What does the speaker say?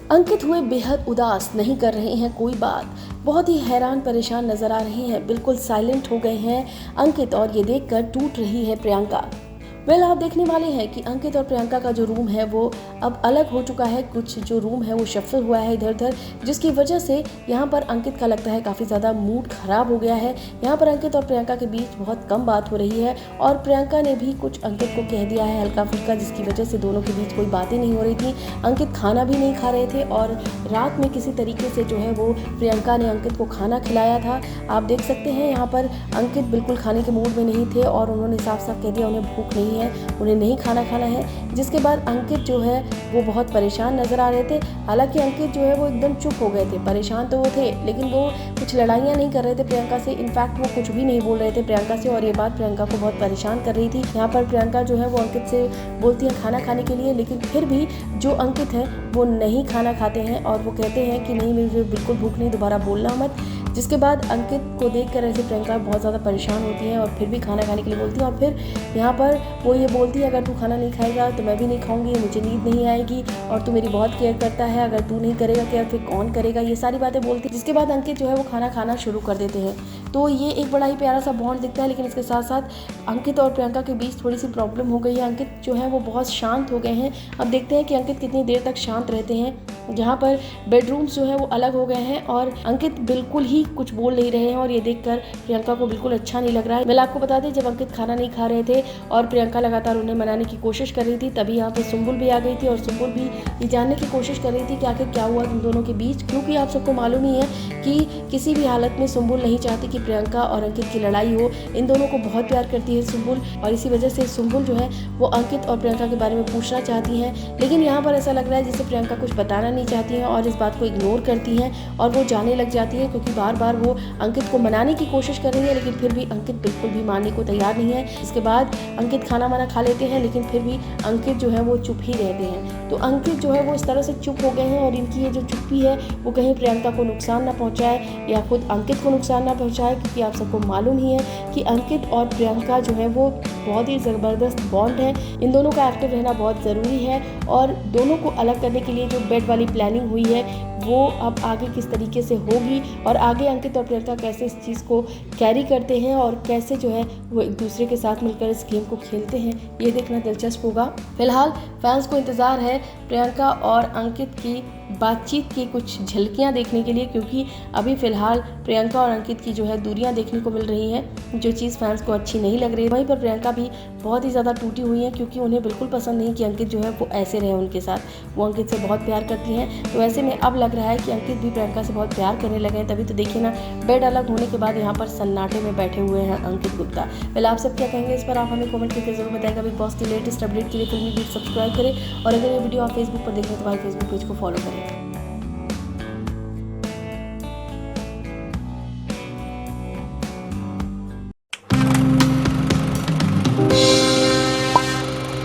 अंकित हुए बेहद उदास, नहीं कर रहे हैं कोई बात। बहुत ही हैरान परेशान नजर आ रहे हैं, बिल्कुल साइलेंट हो गए हैं अंकित और ये देखकर टूट रही है प्रियंका। आप देखने वाले हैं कि अंकित और प्रियंका का जो रूम है वो अब अलग हो चुका है। कुछ जो रूम है वो शफल हुआ है इधर उधर, जिसकी वजह से यहाँ पर अंकित का लगता है काफ़ी ज़्यादा मूड खराब हो गया है। यहाँ पर अंकित और प्रियंका के बीच बहुत कम बात हो रही है और प्रियंका ने भी कुछ अंकित को कह दिया है हल्का फुल्का, जिसकी वजह से दोनों के बीच कोई बातें नहीं हो रही थी। अंकित खाना भी नहीं खा रहे थे और रात में किसी तरीके से जो है वो प्रियंका ने अंकित को खाना खिलाया था। आप देख सकते हैं यहाँ पर अंकित बिल्कुल खाने के मूड में नहीं थे और उन्होंने साफ साफ कह दिया उन्हें भूख नहीं है, उन्हें नहीं खाना खाना है। जिसके बाद अंकित जो है वो बहुत परेशान नजर आ रहे थे। हालांकि अंकित जो है वो एकदम चुप हो गए थे, परेशान तो वो थे लेकिन वो कुछ लड़ाइयाँ नहीं कर रहे थे प्रियंका से। इनफैक्ट वो कुछ भी नहीं बोल रहे थे प्रियंका से और ये बात प्रियंका को बहुत परेशान कर रही थी। यहाँ पर प्रियंका जो है वो अंकित से बोलती है खाना खाने के लिए, लेकिन फिर भी जो अंकित है वो नहीं खाना खाते हैं और वो कहते हैं कि नहीं मुझे बिल्कुल भूख नहीं, दोबारा बोलना मत। जिसके बाद अंकित को देखकर ऐसे प्रियंका बहुत ज़्यादा परेशान होती है और फिर भी खाना खाने के लिए बोलती है और फिर यहाँ पर वो ये बोलती है अगर तू खाना नहीं खाएगा तो मैं भी नहीं खाऊंगी, मुझे नींद नहीं आएगी और तू मेरी बहुत केयर करता है, अगर तू नहीं करेगा केयर फिर कौन करेगा, ये सारी बातें बोलती है। जिसके बाद अंकित जो है वो खाना खाना शुरू कर देते हैं। तो ये एक बड़ा ही प्यारा सा बॉन्ड दिखता है, लेकिन इसके साथ साथ अंकित और प्रियंका के बीच थोड़ी सी प्रॉब्लम हो गई है। अंकित जो है वो बहुत शांत हो गए हैं। अब देखते हैं कि अंकित कितनी देर तक शांत रहते हैं। जहाँ पर बेडरूम्स जो है वो अलग हो गए हैं और अंकित बिल्कुल ही कुछ बोल नहीं रहे हैं और ये देखकर प्रियंका को बिल्कुल अच्छा नहीं लग रहा है। मैं आपको बता दें जब अंकित खाना नहीं खा रहे थे और प्रियंका लगातार उन्हें मनाने की कोशिश कर रही थी, तभी यहाँ पे सुम्बुल भी आ गई थी और सुम्बुल भी ये जानने की कोशिश कर रही थी कि आखिर क्या हुआ तुम दोनों के बीच, क्योंकि आप सबको मालूम ही है कि किसी भी हालत में सुम्बुल नहीं चाहती कि प्रियंका और अंकित की लड़ाई हो। इन दोनों को बहुत प्यार करती है सुम्बुल और इसी वजह से सुम्बुल जो है वो अंकित और प्रियंका के बारे में पूछना चाहती हैं, लेकिन यहाँ पर ऐसा लग रहा है जैसे प्रियंका कुछ बताना नहीं चाहती हैं और इस बात को इग्नोर करती हैं और वो जाने लग जाती है, क्योंकि बार बार वो अंकित को मनाने की कोशिश कर रही है लेकिन फिर भी अंकित बिल्कुल भी मानने को तैयार नहीं है। इसके बाद अंकित खाना वाना खा लेते हैं लेकिन फिर भी अंकित जो है वो चुप ही रहते हैं। तो अंकित जो है वो इस तरह से चुप हो गए हैं और इनकी ये जो चुप्पी है वो कहीं प्रियंका को नुकसान ना पहुंचाए या खुद अंकित को नुकसान ना पहुंचाए, क्योंकि आप सबको मालूम ही है कि अंकित और प्रियंका जो है वो बहुत ही ज़बरदस्त बॉन्ड है। इन दोनों का एक्टिव रहना बहुत ज़रूरी है और दोनों को अलग करने के लिए जो बेड वाली प्लानिंग हुई है वो अब आगे किस तरीके से होगी और आगे अंकित और प्रियंका कैसे इस चीज़ को कैरी करते हैं और कैसे जो है वो एक दूसरे के साथ मिलकर इस गेम को खेलते हैं, ये देखना दिलचस्प होगा। फिलहाल फैंस को इंतज़ार है प्रियंका और अंकित की बातचीत की कुछ झलकियां देखने के लिए, क्योंकि अभी फ़िलहाल प्रियंका और अंकित की जो है दूरियां देखने को मिल रही हैं, जो चीज़ फैंस को अच्छी नहीं लग रही है। वहीं पर प्रियंका भी बहुत ही ज़्यादा टूटी हुई है, क्योंकि उन्हें बिल्कुल पसंद नहीं कि अंकित जो है वो ऐसे रहे उनके साथ। वो अंकित से बहुत प्यार करती हैं, तो ऐसे में अब लग रहा है कि अंकित भी प्रियंका से बहुत प्यार करने लगे हैं। तभी तो देखिए ना, बेड अलग होने के बाद यहाँ पर सन्नाटे में बैठे हुए हैं अंकित गुप्ता। पहले आप सब क्या कहेंगे इस पर आप हमें कमेंट करके जरूर बताएगा। बिग बॉस की लेटेस्ट अपडेट के लिए फिल्मी बीट सब्सक्राइब करें और अगर ये वीडियो आप फेसबुक पर देख रहे हैं तो हमारे फेसबुक पेज को फॉलो करें।